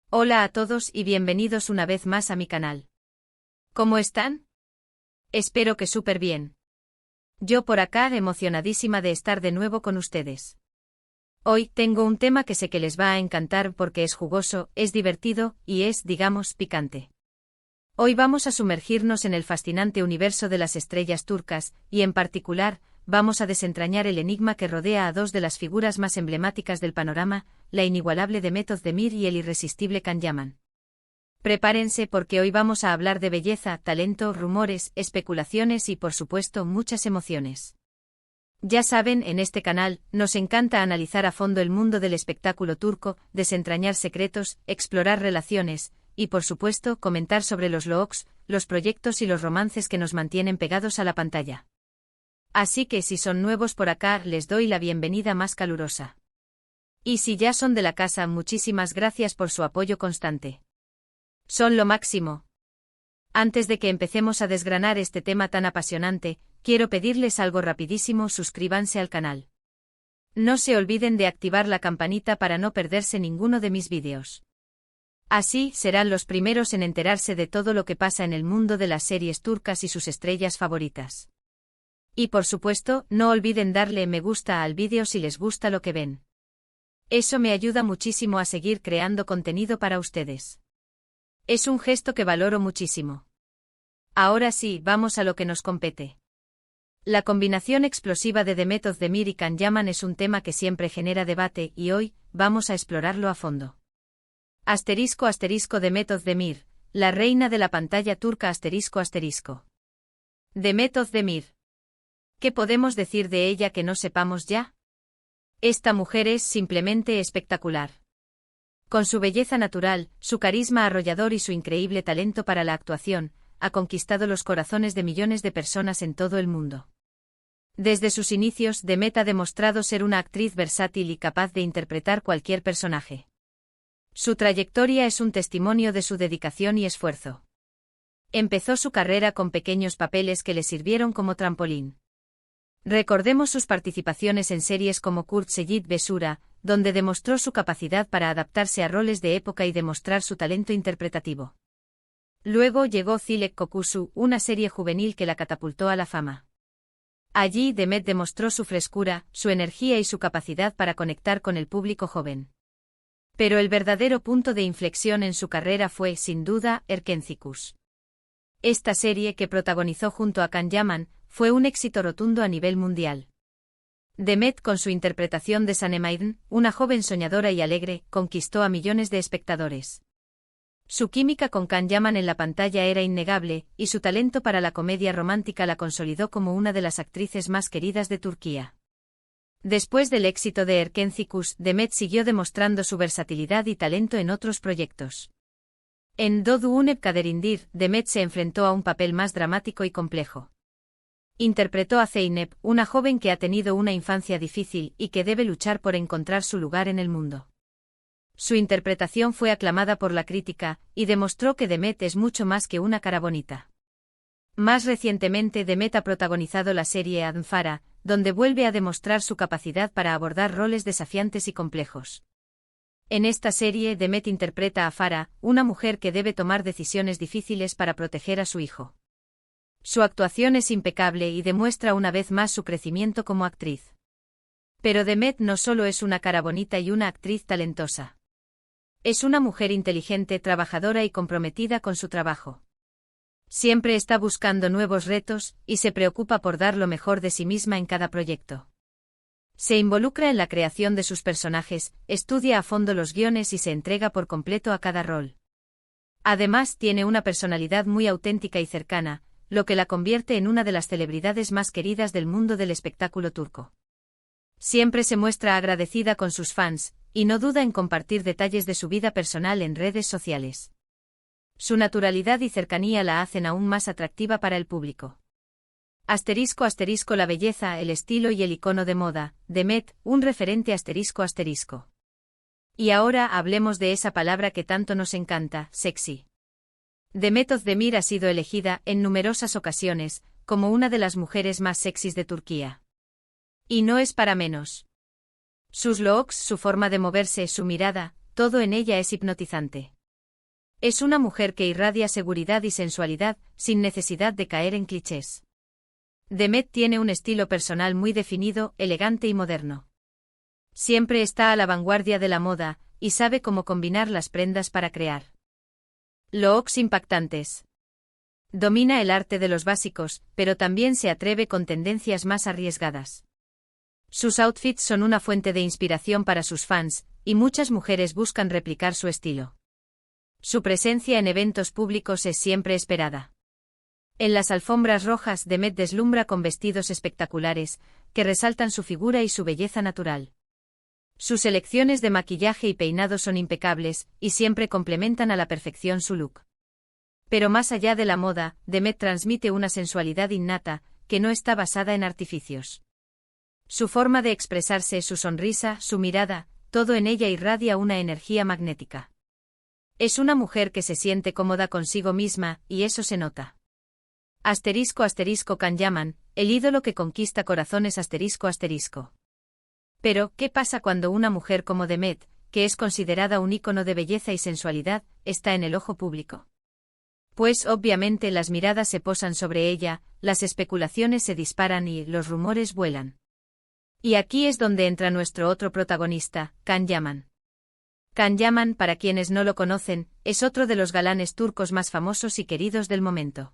Hola a todos y bienvenidos una vez más a mi canal. ¿Cómo están? Espero que súper bien. Yo por acá emocionadísima de estar de nuevo con ustedes. Hoy tengo un tema que sé que les va a encantar porque es jugoso, es divertido y es, digamos, picante. Hoy vamos a sumergirnos en el fascinante universo de las estrellas turcas y, en particular, vamos a desentrañar el enigma que rodea a dos de las figuras más emblemáticas del panorama, la inigualable Demet Özdemir y el irresistible Can Yaman. Prepárense porque hoy vamos a hablar de belleza, talento, rumores, especulaciones y por supuesto muchas emociones. Ya saben, en este canal, nos encanta analizar a fondo el mundo del espectáculo turco, desentrañar secretos, explorar relaciones, y por supuesto comentar sobre los looks, los proyectos y los romances que nos mantienen pegados a la pantalla. Así que si son nuevos por acá, les doy la bienvenida más calurosa. Y si ya son de la casa, muchísimas gracias por su apoyo constante. Son lo máximo. Antes de que empecemos a desgranar este tema tan apasionante, quiero pedirles algo rapidísimo: suscríbanse al canal. No se olviden de activar la campanita para no perderse ninguno de mis vídeos. Así serán los primeros en enterarse de todo lo que pasa en el mundo de las series turcas y sus estrellas favoritas. Y por supuesto, no olviden darle me gusta al vídeo si les gusta lo que ven. Eso me ayuda muchísimo a seguir creando contenido para ustedes. Es un gesto que valoro muchísimo. Ahora sí, vamos a lo que nos compete. La combinación explosiva de Demet Özdemir y Can Yaman es un tema que siempre genera debate y hoy vamos a explorarlo a fondo. *** Demet Özdemir, la reina de la pantalla turca ***. Demet Özdemir. ¿Qué podemos decir de ella que no sepamos ya? Esta mujer es simplemente espectacular. Con su belleza natural, su carisma arrollador y su increíble talento para la actuación, ha conquistado los corazones de millones de personas en todo el mundo. Desde sus inicios, Demet ha demostrado ser una actriz versátil y capaz de interpretar cualquier personaje. Su trayectoria es un testimonio de su dedicación y esfuerzo. Empezó su carrera con pequeños papeles que le sirvieron como trampolín. Recordemos sus participaciones en series como Kurt Seyit Besura, donde demostró su capacidad para adaptarse a roles de época y demostrar su talento interpretativo. Luego llegó Zilek Kokusu, una serie juvenil que la catapultó a la fama. Allí Demet demostró su frescura, su energía y su capacidad para conectar con el público joven. Pero el verdadero punto de inflexión en su carrera fue, sin duda, Erkencikus. Esta serie, que protagonizó junto a Can Yaman, fue un éxito rotundo a nivel mundial. Demet, con su interpretación de Sanem, una joven soñadora y alegre, conquistó a millones de espectadores. Su química con Can Yaman en la pantalla era innegable, y su talento para la comedia romántica la consolidó como una de las actrices más queridas de Turquía. Después del éxito de Erkencikus, Demet siguió demostrando su versatilidad y talento en otros proyectos. En Doğu Unep Kaderindir, Demet se enfrentó a un papel más dramático y complejo. Interpretó a Zeynep, una joven que ha tenido una infancia difícil y que debe luchar por encontrar su lugar en el mundo. Su interpretación fue aclamada por la crítica, y demostró que Demet es mucho más que una cara bonita. Más recientemente, Demet ha protagonizado la serie Adnfara, donde vuelve a demostrar su capacidad para abordar roles desafiantes y complejos. En esta serie, Demet interpreta a Farah, una mujer que debe tomar decisiones difíciles para proteger a su hijo. Su actuación es impecable y demuestra una vez más su crecimiento como actriz. Pero Demet no solo es una cara bonita y una actriz talentosa. Es una mujer inteligente, trabajadora y comprometida con su trabajo. Siempre está buscando nuevos retos, y se preocupa por dar lo mejor de sí misma en cada proyecto. Se involucra en la creación de sus personajes, estudia a fondo los guiones y se entrega por completo a cada rol. Además, tiene una personalidad muy auténtica y cercana, lo que la convierte en una de las celebridades más queridas del mundo del espectáculo turco. Siempre se muestra agradecida con sus fans, y no duda en compartir detalles de su vida personal en redes sociales. Su naturalidad y cercanía la hacen aún más atractiva para el público. *** La belleza, el estilo y el icono de moda, Demet, un referente ***. Y ahora hablemos de esa palabra que tanto nos encanta, sexy. Demet Özdemir ha sido elegida, en numerosas ocasiones, como una de las mujeres más sexys de Turquía. Y no es para menos. Sus looks, su forma de moverse, su mirada, todo en ella es hipnotizante. Es una mujer que irradia seguridad y sensualidad, sin necesidad de caer en clichés. Demet tiene un estilo personal muy definido, elegante y moderno. Siempre está a la vanguardia de la moda, y sabe cómo combinar las prendas para crear looks impactantes. Domina el arte de los básicos, pero también se atreve con tendencias más arriesgadas. Sus outfits son una fuente de inspiración para sus fans, y muchas mujeres buscan replicar su estilo. Su presencia en eventos públicos es siempre esperada. En las alfombras rojas, Demet deslumbra con vestidos espectaculares, que resaltan su figura y su belleza natural. Sus elecciones de maquillaje y peinado son impecables, y siempre complementan a la perfección su look. Pero más allá de la moda, Demet transmite una sensualidad innata, que no está basada en artificios. Su forma de expresarse, su sonrisa, su mirada, todo en ella irradia una energía magnética. Es una mujer que se siente cómoda consigo misma, y eso se nota. Can Yaman, el ídolo que conquista corazones ***. Pero, ¿qué pasa cuando una mujer como Demet, que es considerada un ícono de belleza y sensualidad, está en el ojo público? Pues obviamente las miradas se posan sobre ella, las especulaciones se disparan y los rumores vuelan. Y aquí es donde entra nuestro otro protagonista, Can Yaman. Can Yaman, para quienes no lo conocen, es otro de los galanes turcos más famosos y queridos del momento.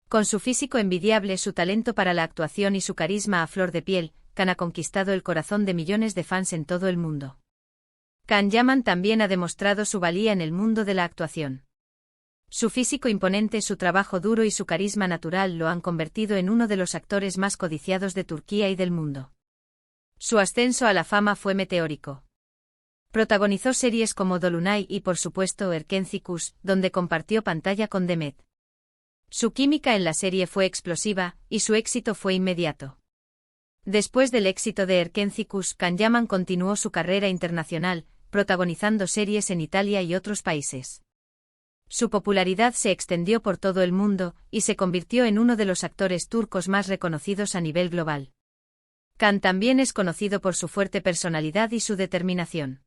Con su físico envidiable, su talento para la actuación y su carisma a flor de piel, Can ha conquistado el corazón de millones de fans en todo el mundo. Can Yaman también ha demostrado su valía en el mundo de la actuación. Su físico imponente, su trabajo duro y su carisma natural lo han convertido en uno de los actores más codiciados de Turquía y del mundo. Su ascenso a la fama fue meteórico. Protagonizó series como Dolunay y por supuesto Erkenci, donde compartió pantalla con Demet. Su química en la serie fue explosiva, y su éxito fue inmediato. Después del éxito de Erkenci, Can Yaman continuó su carrera internacional, protagonizando series en Italia y otros países. Su popularidad se extendió por todo el mundo, y se convirtió en uno de los actores turcos más reconocidos a nivel global. Can también es conocido por su fuerte personalidad y su determinación.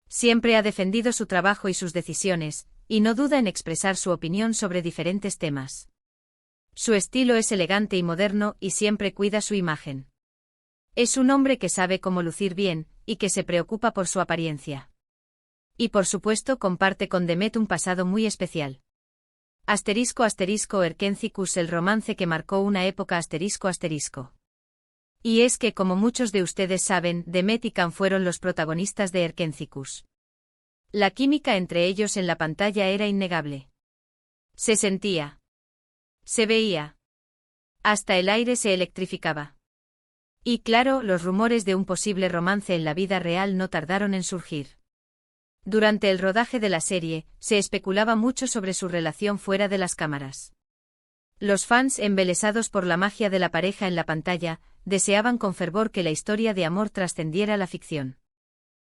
Siempre ha defendido su trabajo y sus decisiones, y no duda en expresar su opinión sobre diferentes temas. Su estilo es elegante y moderno, y siempre cuida su imagen. Es un hombre que sabe cómo lucir bien, y que se preocupa por su apariencia. Y por supuesto comparte con Demet un pasado muy especial. Erkenci, el romance que marcó una época ***. Y es que, como muchos de ustedes saben, Demet y Can fueron los protagonistas de Erkenci. La química entre ellos en la pantalla era innegable. Se sentía. Se veía. Hasta el aire se electrificaba. Y claro, los rumores de un posible romance en la vida real no tardaron en surgir. Durante el rodaje de la serie, se especulaba mucho sobre su relación fuera de las cámaras. Los fans, embelesados por la magia de la pareja en la pantalla, deseaban con fervor que la historia de amor trascendiera la ficción.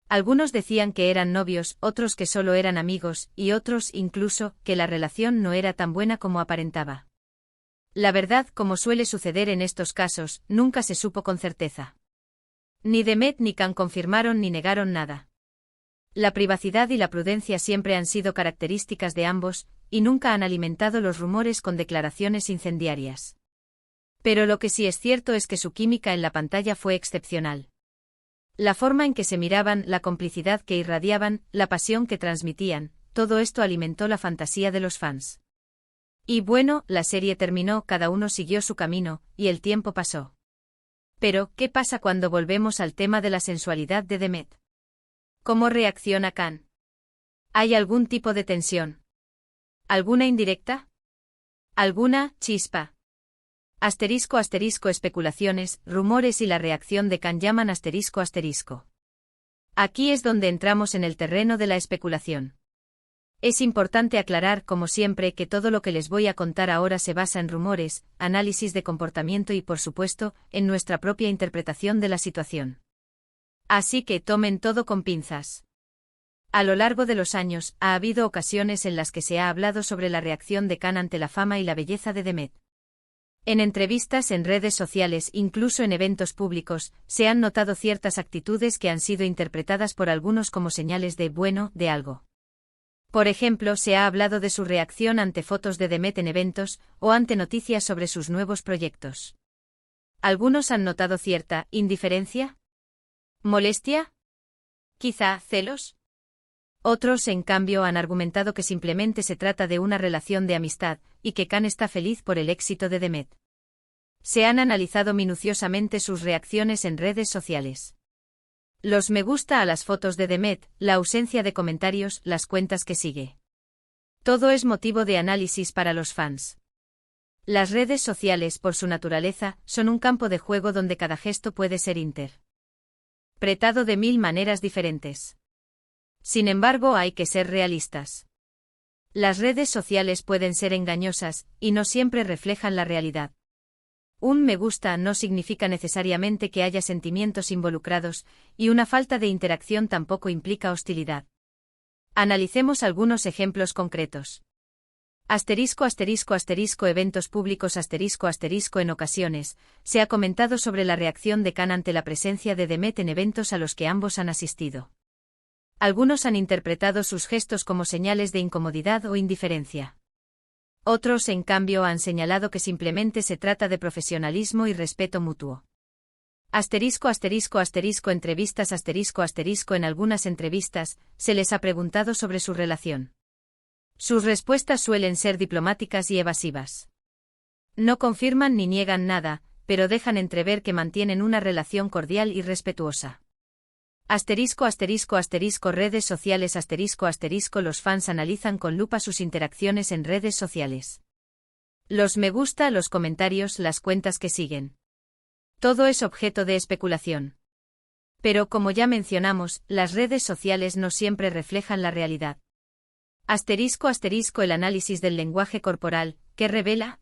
Algunos decían que eran novios, otros que solo eran amigos, y otros, incluso, que la relación no era tan buena como aparentaba. La verdad, como suele suceder en estos casos, nunca se supo con certeza. Ni Demet ni Can confirmaron ni negaron nada. La privacidad y la prudencia siempre han sido características de ambos, y nunca han alimentado los rumores con declaraciones incendiarias. Pero lo que sí es cierto es que su química en la pantalla fue excepcional. La forma en que se miraban, la complicidad que irradiaban, la pasión que transmitían, todo esto alimentó la fantasía de los fans. Y bueno, la serie terminó, cada uno siguió su camino, y el tiempo pasó. Pero, ¿qué pasa cuando volvemos al tema de la sensualidad de Demet? ¿Cómo reacciona Can? ¿Hay algún tipo de tensión? ¿Alguna indirecta? ¿Alguna chispa? Especulaciones, rumores y la reacción de Can Yaman ***. Aquí es donde entramos en el terreno de la especulación. Es importante aclarar, como siempre, que todo lo que les voy a contar ahora se basa en rumores, análisis de comportamiento y, por supuesto, en nuestra propia interpretación de la situación. Así que tomen todo con pinzas. A lo largo de los años, ha habido ocasiones en las que se ha hablado sobre la reacción de Can ante la fama y la belleza de Demet. En entrevistas en redes sociales, incluso en eventos públicos, se han notado ciertas actitudes que han sido interpretadas por algunos como señales de algo. Por ejemplo, se ha hablado de su reacción ante fotos de Demet en eventos, o ante noticias sobre sus nuevos proyectos. Algunos han notado cierta indiferencia, molestia, quizá celos. Otros, en cambio, han argumentado que simplemente se trata de una relación de amistad, y que Khan está feliz por el éxito de Demet. Se han analizado minuciosamente sus reacciones en redes sociales. Los me gusta a las fotos de Demet, la ausencia de comentarios, las cuentas que sigue. Todo es motivo de análisis para los fans. Las redes sociales, por su naturaleza, son un campo de juego donde cada gesto puede ser interpretado de 1000 maneras diferentes. Sin embargo, hay que ser realistas. Las redes sociales pueden ser engañosas, y no siempre reflejan la realidad. Un me gusta no significa necesariamente que haya sentimientos involucrados, y una falta de interacción tampoco implica hostilidad. Analicemos algunos ejemplos concretos. Eventos públicos en ocasiones, se ha comentado sobre la reacción de Khan ante la presencia de Demet en eventos a los que ambos han asistido. Algunos han interpretado sus gestos como señales de incomodidad o indiferencia. Otros, en cambio, han señalado que simplemente se trata de profesionalismo y respeto mutuo. Entrevistas En algunas entrevistas, se les ha preguntado sobre su relación. Sus respuestas suelen ser diplomáticas y evasivas. No confirman ni niegan nada, pero dejan entrever que mantienen una relación cordial y respetuosa. Redes sociales Los fans analizan con lupa sus interacciones en redes sociales. Los me gusta, los comentarios, las cuentas que siguen. Todo es objeto de especulación. Pero como ya mencionamos, las redes sociales no siempre reflejan la realidad. El análisis del lenguaje corporal, ¿qué revela?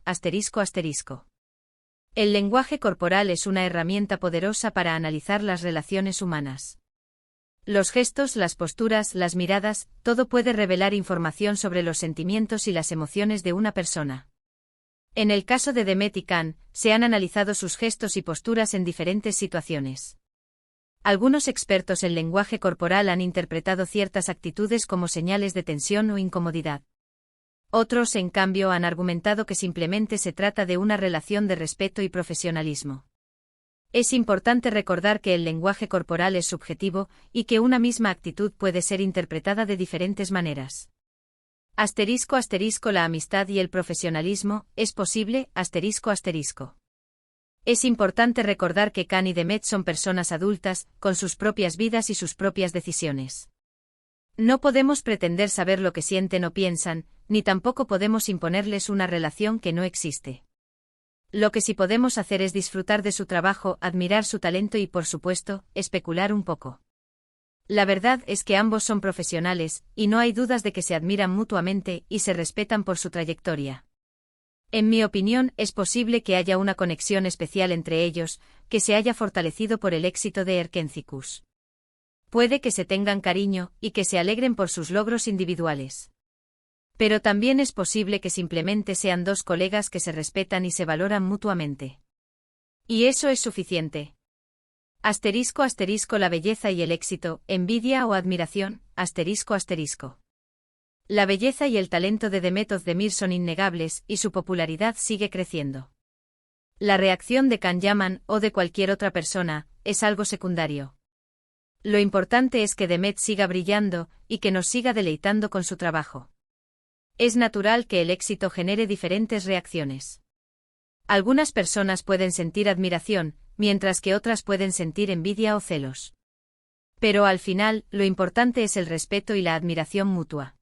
El lenguaje corporal es una herramienta poderosa para analizar las relaciones humanas. Los gestos, las posturas, las miradas, todo puede revelar información sobre los sentimientos y las emociones de una persona. En el caso de Demet y Khan, se han analizado sus gestos y posturas en diferentes situaciones. Algunos expertos en lenguaje corporal han interpretado ciertas actitudes como señales de tensión o incomodidad. Otros, en cambio, han argumentado que simplemente se trata de una relación de respeto y profesionalismo. Es importante recordar que el lenguaje corporal es subjetivo, y que una misma actitud puede ser interpretada de diferentes maneras. La amistad y el profesionalismo, ¿es posible? Es importante recordar que Khan y Demet son personas adultas, con sus propias vidas y sus propias decisiones. No podemos pretender saber lo que sienten o piensan, ni tampoco podemos imponerles una relación que no existe. Lo que sí podemos hacer es disfrutar de su trabajo, admirar su talento y, por supuesto, especular un poco. La verdad es que ambos son profesionales, y no hay dudas de que se admiran mutuamente y se respetan por su trayectoria. En mi opinión, es posible que haya una conexión especial entre ellos, que se haya fortalecido por el éxito de Erkencikus. Puede que se tengan cariño, y que se alegren por sus logros individuales. Pero también es posible que simplemente sean dos colegas que se respetan y se valoran mutuamente. Y eso es suficiente. La belleza y el éxito, envidia o admiración, La belleza y el talento de Demet Özdemir son innegables, y su popularidad sigue creciendo. La reacción de Khan Yaman, o de cualquier otra persona, es algo secundario. Lo importante es que Demet siga brillando, y que nos siga deleitando con su trabajo. Es natural que el éxito genere diferentes reacciones. Algunas personas pueden sentir admiración, mientras que otras pueden sentir envidia o celos. Pero al final, lo importante es el respeto y la admiración mutua.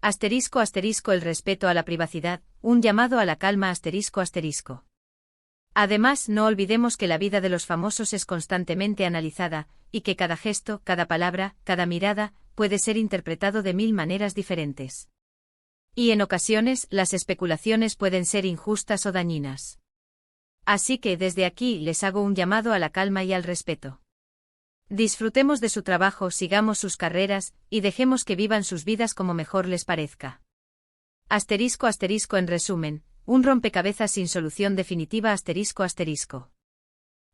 El respeto a la privacidad, un llamado a la calma. Además, no olvidemos que la vida de los famosos es constantemente analizada, y que cada gesto, cada palabra, cada mirada, puede ser interpretado de 1000 maneras diferentes. Y en ocasiones, las especulaciones pueden ser injustas o dañinas. Así que desde aquí les hago un llamado a la calma y al respeto. Disfrutemos de su trabajo, sigamos sus carreras, y dejemos que vivan sus vidas como mejor les parezca. En resumen, un rompecabezas sin solución definitiva.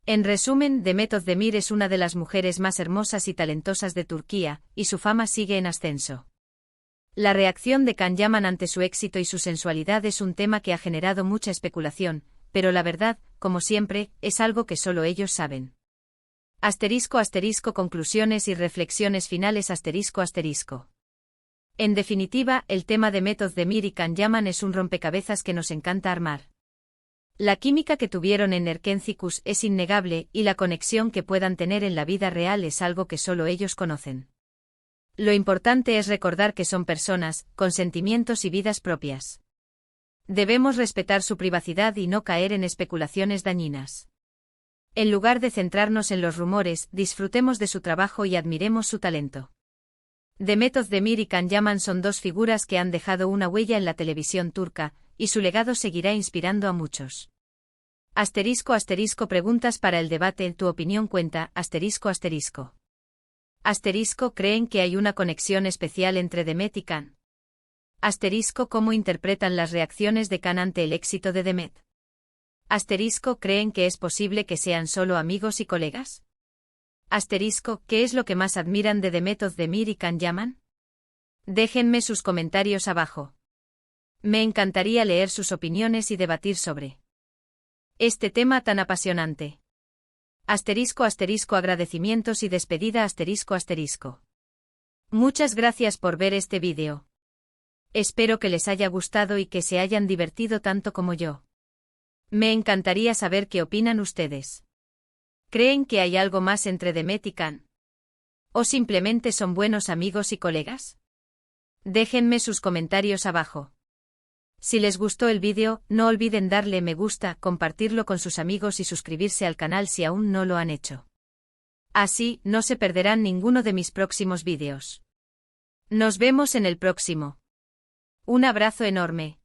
En resumen, Demet Özdemir es una de las mujeres más hermosas y talentosas de Turquía, y su fama sigue en ascenso. La reacción de Can Yaman ante su éxito y su sensualidad es un tema que ha generado mucha especulación, pero la verdad, como siempre, es algo que solo ellos saben. Conclusiones y reflexiones finales ***. En definitiva, el tema de Method Demir y Can Yaman es un rompecabezas que nos encanta armar. La química que tuvieron en Erkenciskus es innegable y la conexión que puedan tener en la vida real es algo que solo ellos conocen. Lo importante es recordar que son personas, con sentimientos y vidas propias. Debemos respetar su privacidad y no caer en especulaciones dañinas. En lugar de centrarnos en los rumores, disfrutemos de su trabajo y admiremos su talento. Method Demir y Can Yaman son dos figuras que han dejado una huella en la televisión turca, y su legado seguirá inspirando a muchos. Preguntas para el debate. ¿Tu opinión cuenta? ¿Creen que hay una conexión especial entre Demet y Can? ¿Cómo interpretan las reacciones de Can ante el éxito de Demet? ¿Creen que es posible que sean solo amigos y colegas? ¿Qué es lo que más admiran de Method Demir y Can Yaman? Déjenme sus comentarios abajo. Me encantaría leer sus opiniones y debatir sobre este tema tan apasionante. Agradecimientos y despedida. Muchas gracias por ver este vídeo. Espero que les haya gustado y que se hayan divertido tanto como yo. Me encantaría saber qué opinan ustedes. ¿Creen que hay algo más entre Demet y Can? ¿O simplemente son buenos amigos y colegas? Déjenme sus comentarios abajo. Si les gustó el vídeo, no olviden darle me gusta, compartirlo con sus amigos y suscribirse al canal si aún no lo han hecho. Así, no se perderán ninguno de mis próximos vídeos. Nos vemos en el próximo. Un abrazo enorme.